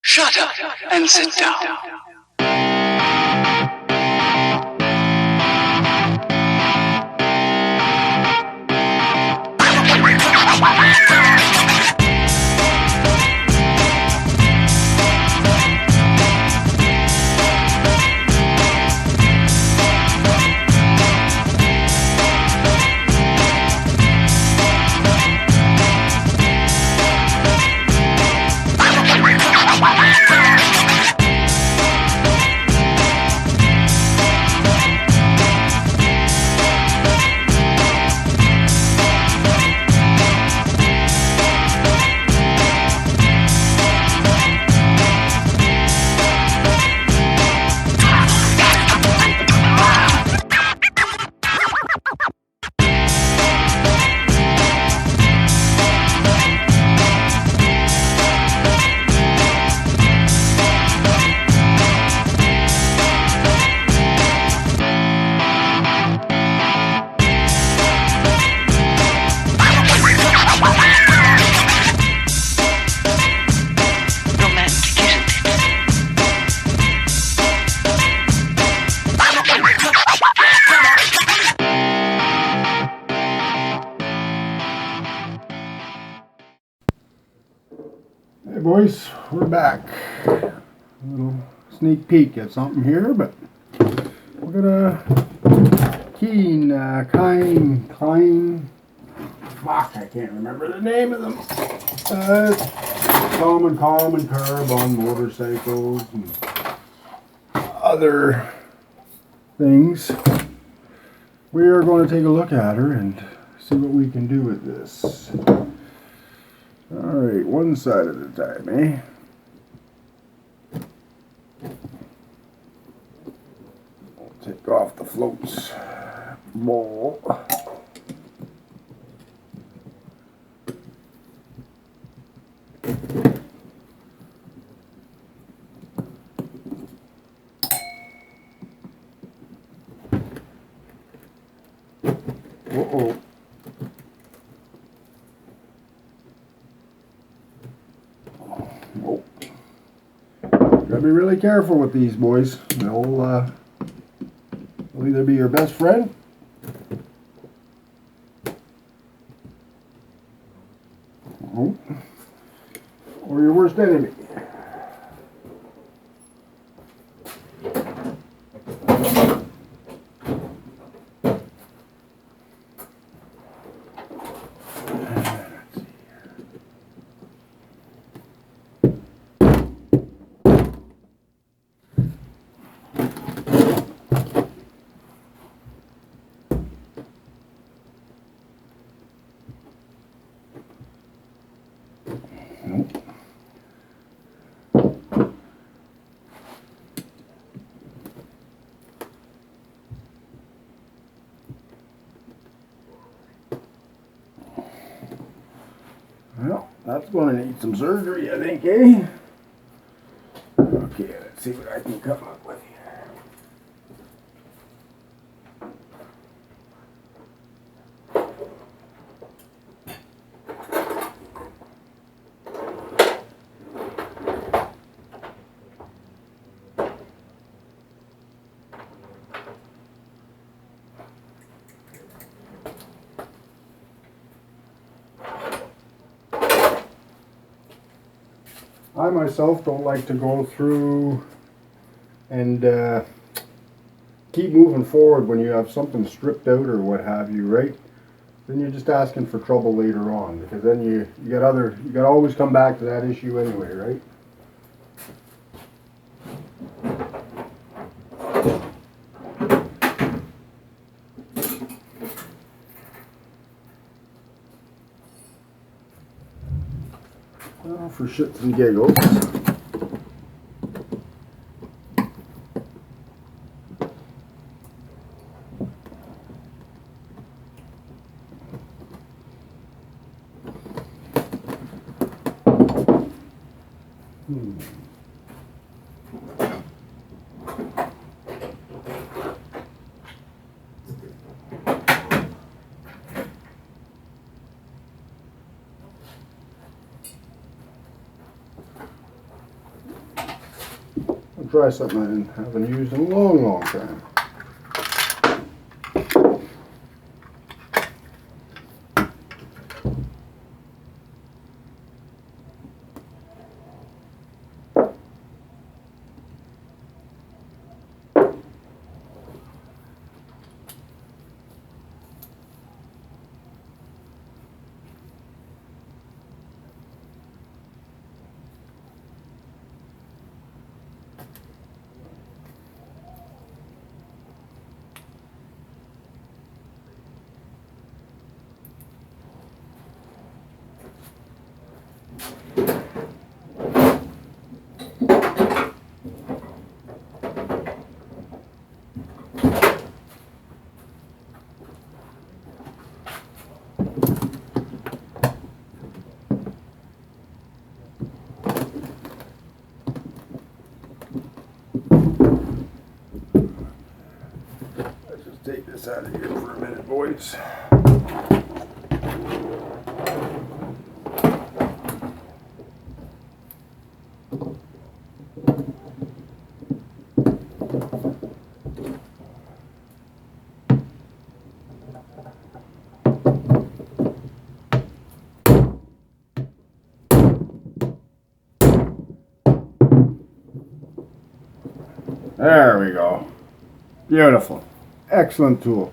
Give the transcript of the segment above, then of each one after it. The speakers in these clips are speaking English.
Shut up and sit down. Hey boys, we're back. A little sneak peek at something here, but we're gonna keihin, fuck, I can't remember the name of them. Common carb on motorcycles and other things. We are going to take a look at her and see what we can do with this. Alright, one side at a time, eh? I'll take off the floats ball. Uh-oh. Nope. Gotta be really careful with these boys. They'll either be your best friend or your worst enemy. Nope. Well, that's going to need some surgery, I think, eh? Okay, let's see what I can come up with here. I myself don't like to go through and keep moving forward when you have something stripped out or what have you, right? Then you're just asking for trouble later on, because then you got to always come back to that issue anyway, right? Well, for shits and giggles. try something I haven't used in a long, long time. Take this out of here for a minute, boys. There we go. Beautiful. Excellent tool.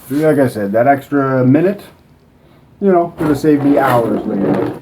See, like I said, that extra minute, you know, could have saved me hours later.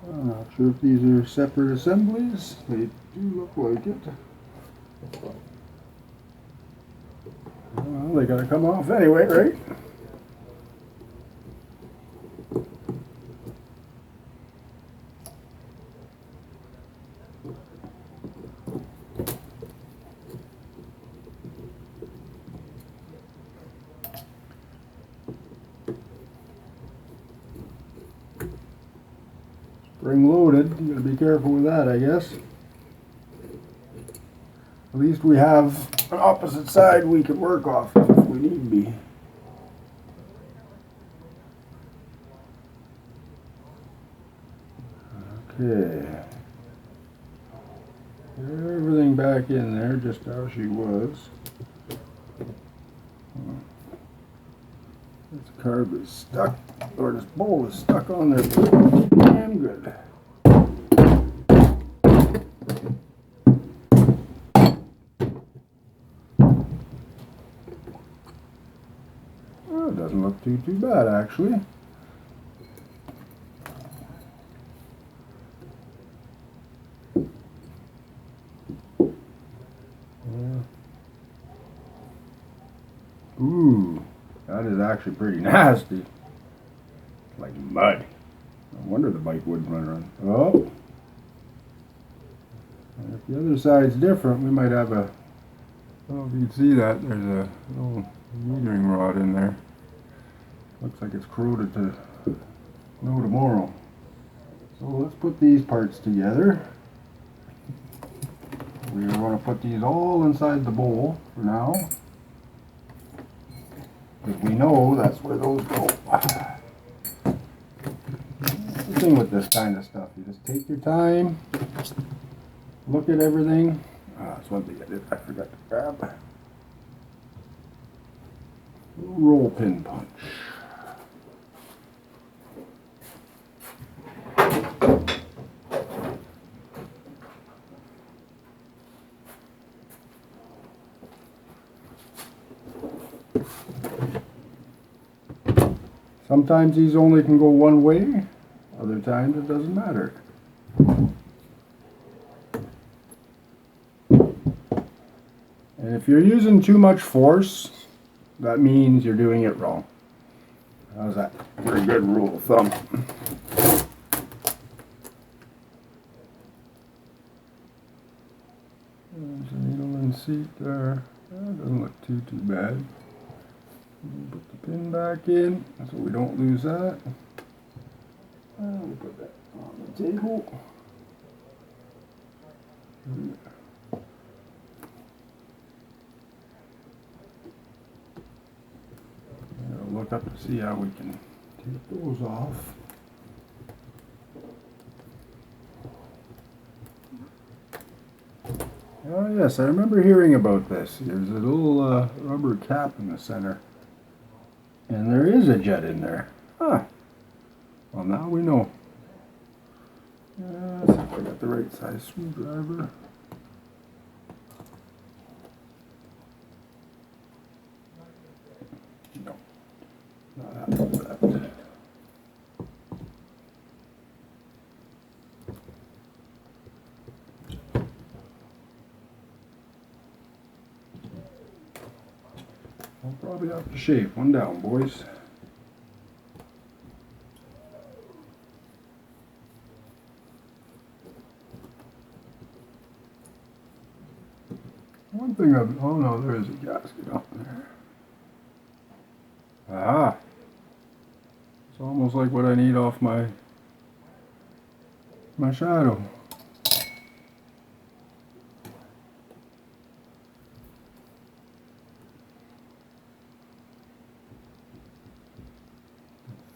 I'm not sure if these are separate assemblies. They do look like it. Well, they gotta come off anyway, right? Spring loaded, you gotta be careful with that, I guess. At least we have an opposite side we can work off of if we need be. Okay. Everything back in there just how she was. This carb is stuck, or this bowl is stuck on there pretty damn good. Well, it doesn't look too bad actually. Ooh, that is actually pretty nasty. Like mud. No wonder the bike wouldn't run around. Oh. And if the other side's different, we might have a... I don't know if you can see that. There's a little metering rod in there. Looks like it's corroded to no tomorrow. So let's put these parts together. We want to put these all inside the bowl for now. Because we know that's where those go. That's the thing with this kind of stuff. You just take your time, look at everything. That's one thing I forgot to grab. Little roll pin punch. Sometimes these only can go one way, other times it doesn't matter. And if you're using too much force, that means you're doing it wrong. How's that? Very good rule of thumb. seat there. That doesn't look too bad. Put the pin back in so we don't lose that. And we'll put that on the table. I'll look up to see how we can take those off. Oh yes, I remember hearing about this. There's a little rubber cap in the center. And there is a jet in there. Huh. Well, now we know. Let's see if I got the right size screwdriver. No. Not after that. I'll probably have to shave one down, boys. One thing oh no, there is a gasket on there. Ah! It's almost like what I need off my shadow.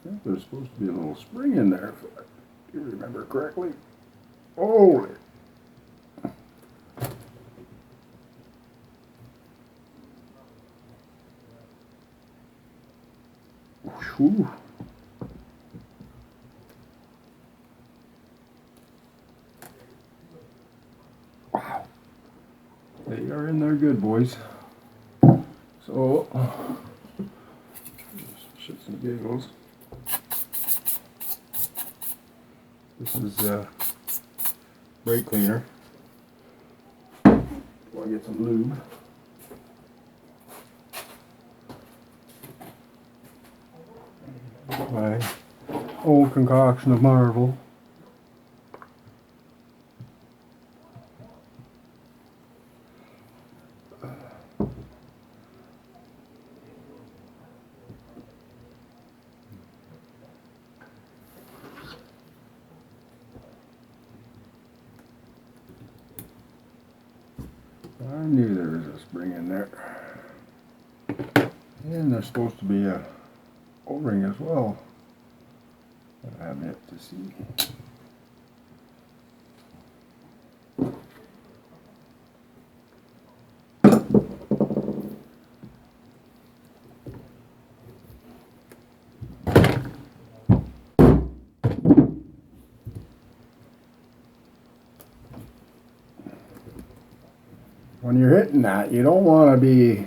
I think there's supposed to be a little spring in there, if I remember correctly. Holy! Whew. Wow. They are in there good, boys. So, shits and giggles. This is brake cleaner. Want to get some lube. My old concoction of Marvel. I knew there was a spring in there. And there's supposed to be a O-ring as well. But I have yet to see. When you're hitting that, you don't want to be,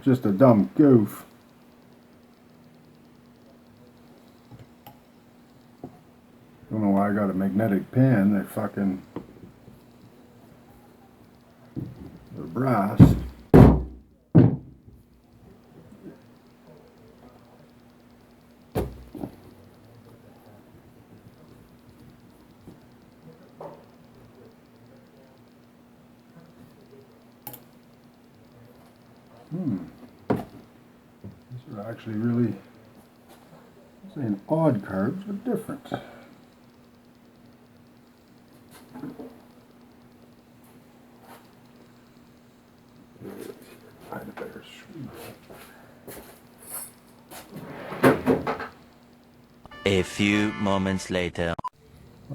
just a dumb goof. Don't know why I got a magnetic pin. They're brass. These are actually really, I'm saying odd carbs, but different. Find a better screw. A few moments later.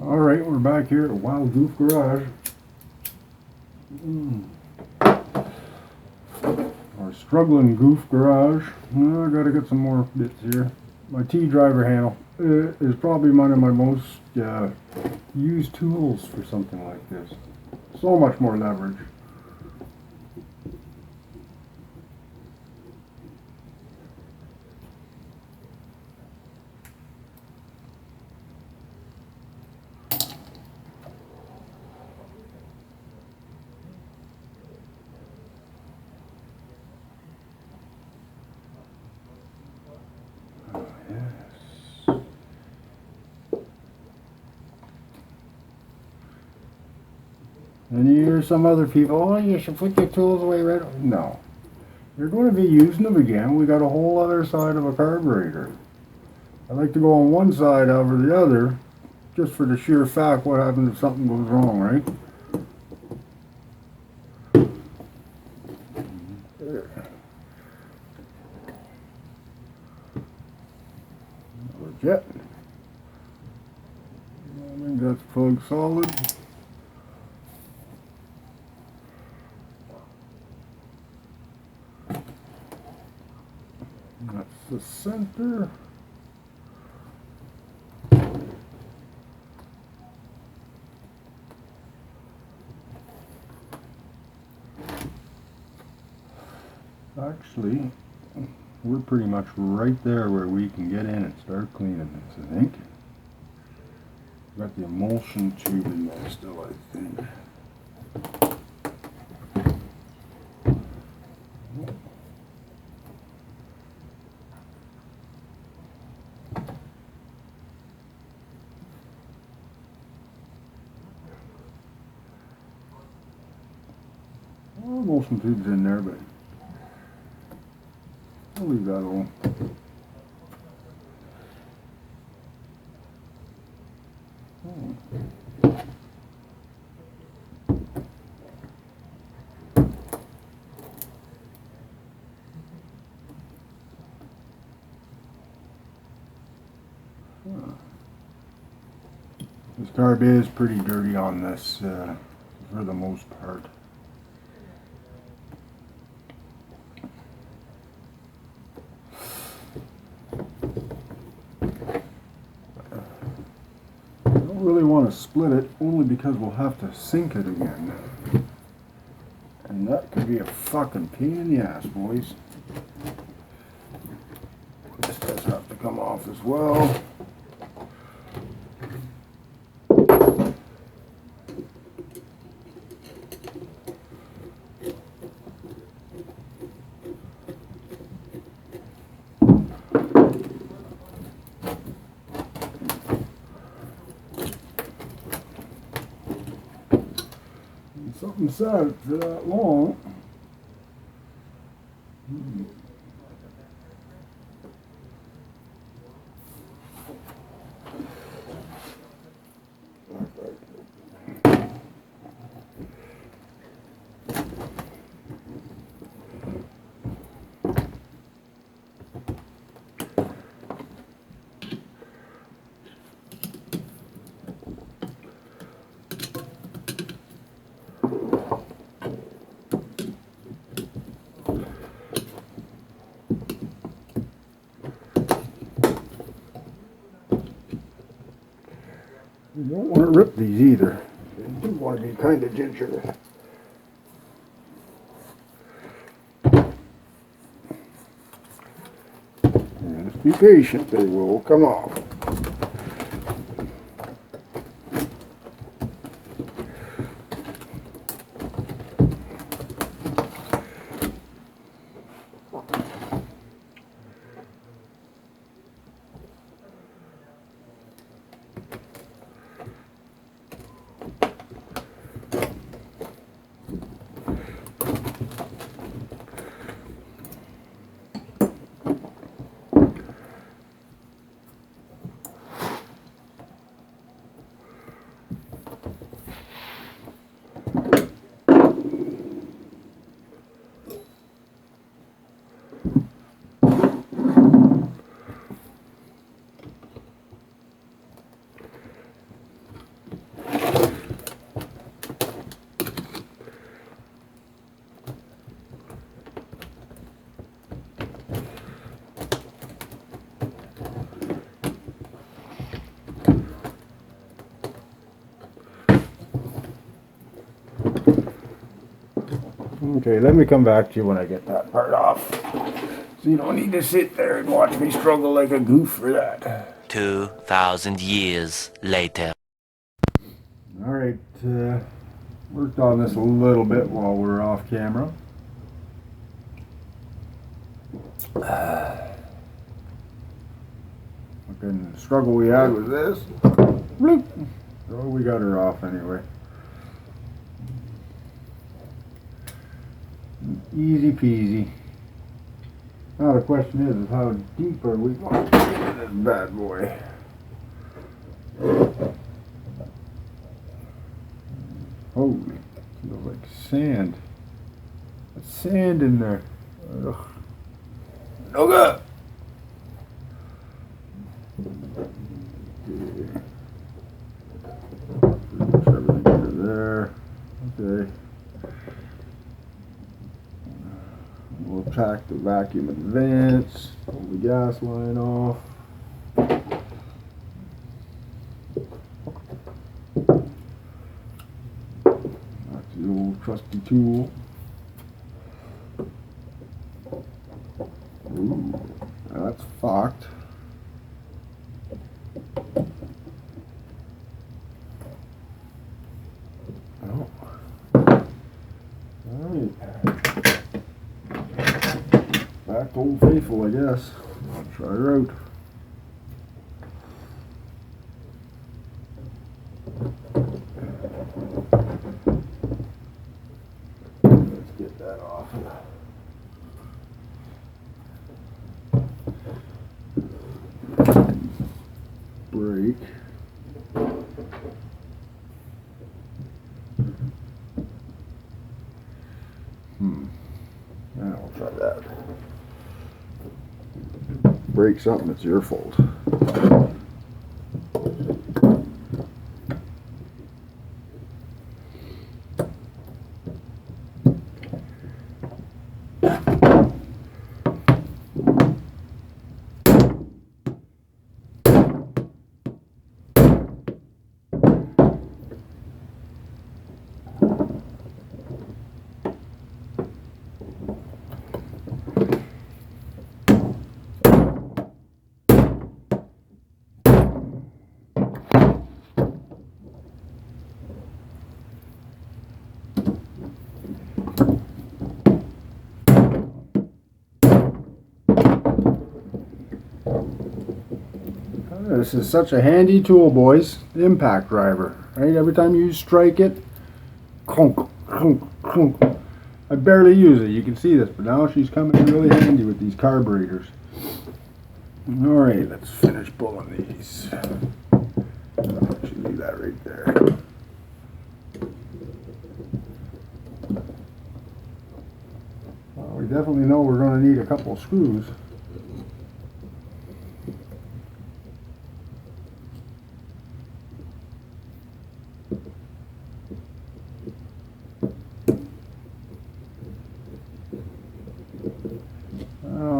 Alright, we're back here at Wild Goof Garage. Our struggling goof garage. I gotta get some more bits here. My T-driver handle is probably one of my most used tools for something like this. So much more leverage. And you hear some other people, oh, you should put your tools away right away. No. You're going to be using them again. We got a whole other side of a carburetor. I like to go on one side over the other, just for the sheer fact what happens if something goes wrong, right? There. Jet. I think that's plug solid. That's the center. Actually, we're pretty much right there where we can get in and start cleaning this, I think. Got the emulsion tube in there still, I think. Well, emulsion tube's in there, but I'll leave that alone. This carb is pretty dirty on this for the most part. I don't really want to split it, only because we'll have to sink it again. And that could be a fucking pain in the ass, boys. This does have to come off as well. Something sat for that long. You don't want to rip these either. You do want to be kind of gingerly. Just be patient, they will come off. Okay, let me come back to you when I get that part off. So you don't need to sit there and watch me struggle like a goof for that. 2,000 years later. Alright, worked on this a little bit while we were off camera. Fucking struggle we had with this. Bloop. So we got her off anyway. Easy peasy. Now the question is how deep are we going to get into this bad boy? Holy, feels like sand. There's sand in there. Ugh. Noga! Push everything under there. Okay. We'll pack the vacuum advance. Pull the gas line off. That's the old trusty tool. Ooh, that's fucked. Oh. Alright. Back to Old Faithful, I guess. I'll try her out. Let's get that off. Break. Yeah, we'll try that. Break something, it's your fault. This is such a handy tool, boys. The impact driver, right? Every time you strike it, clunk, clunk, clunk. I barely use it. You can see this, but now she's coming in really handy with these carburetors. All right, let's finish pulling these. I'll actually leave that right there. Well, we definitely know we're going to need a couple of screws.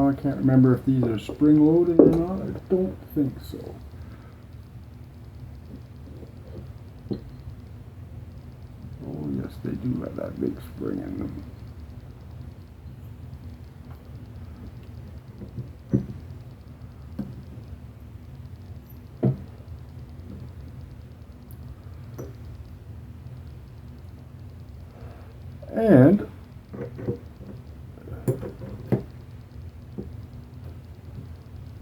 I can't remember if these are spring-loaded or not. I don't think so. Oh yes, they do have that big spring in them. And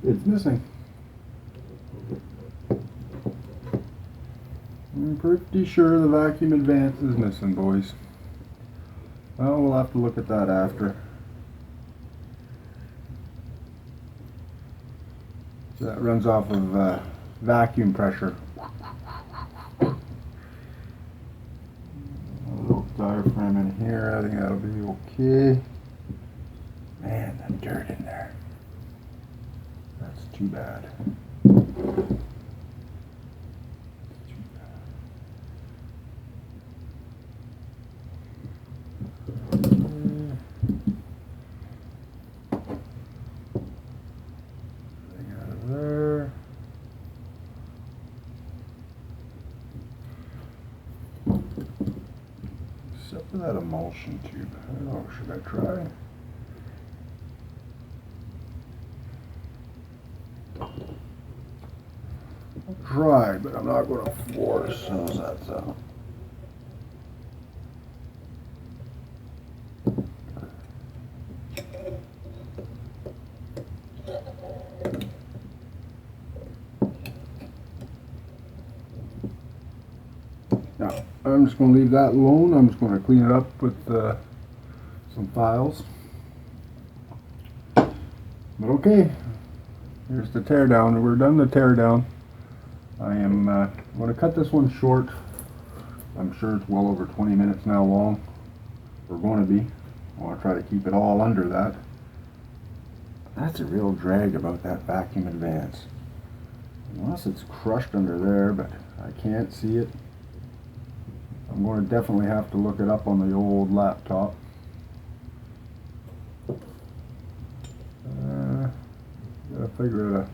it's missing. I'm pretty sure the vacuum advance is missing, boys. Well, we'll have to look at that after. So that runs off of vacuum pressure. A little diaphragm in here, I think that'll be okay. Man, that dirt in there. That's too bad. Everything out of there. Except for that emulsion tube. I don't know, should I try? I'll try, but I'm not going to force. How's that sound? Now, I'm just going to leave that alone. I'm just going to clean it up with some some files. But okay, here's the teardown. We're done the teardown. I am going to cut this one short. I'm sure it's well over 20 minutes now long. We're going to be. I want to try to keep it all under that. That's a real drag about that vacuum advance. Unless it's crushed under there, but I can't see it. I'm going to definitely have to look it up on the old laptop. Gotta figure out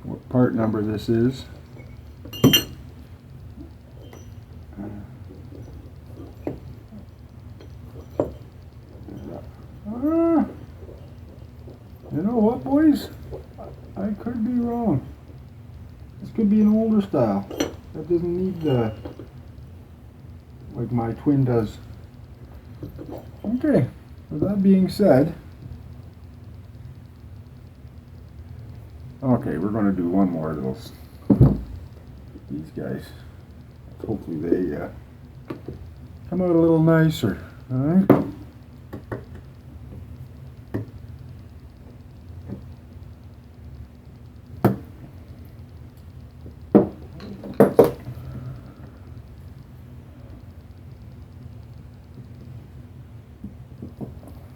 what part number this is. You know what, boys? I could be wrong. This could be an older style. That doesn't need the, like my twin does. Okay, with that being said, okay, we're going to do one more of these guys. Hopefully they come out a little nicer. All right.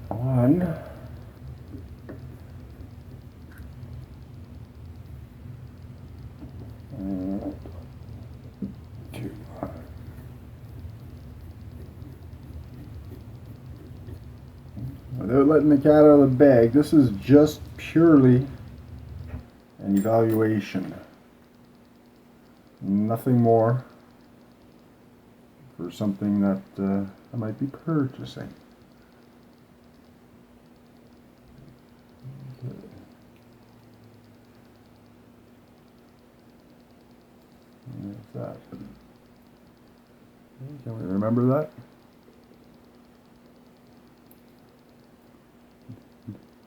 One, two. Without letting the cat out of the bag, this is just purely an evaluation. Nothing more for something that I might be purchasing. There's that. Can we remember that?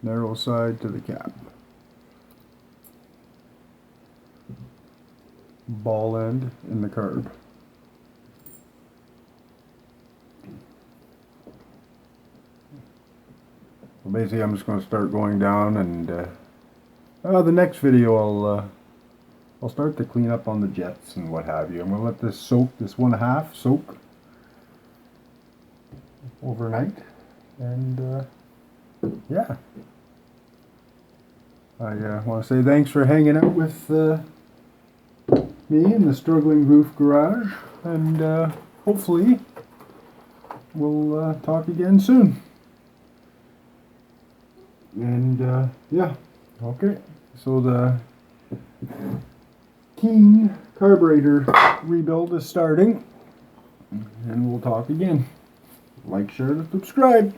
Narrow side to the cap. Ball end in the carb. Well, basically I'm just going to start going down, and the next video I'll start to clean up on the jets and what have you. I'm going to let this soak, this 1.5 soak overnight, and yeah. I want to say thanks for hanging out with me in the Struggling Roof Garage, and hopefully we'll talk again soon. And yeah, okay, so the keihin carburetor rebuild is starting, and we'll talk again. Like, share, and subscribe.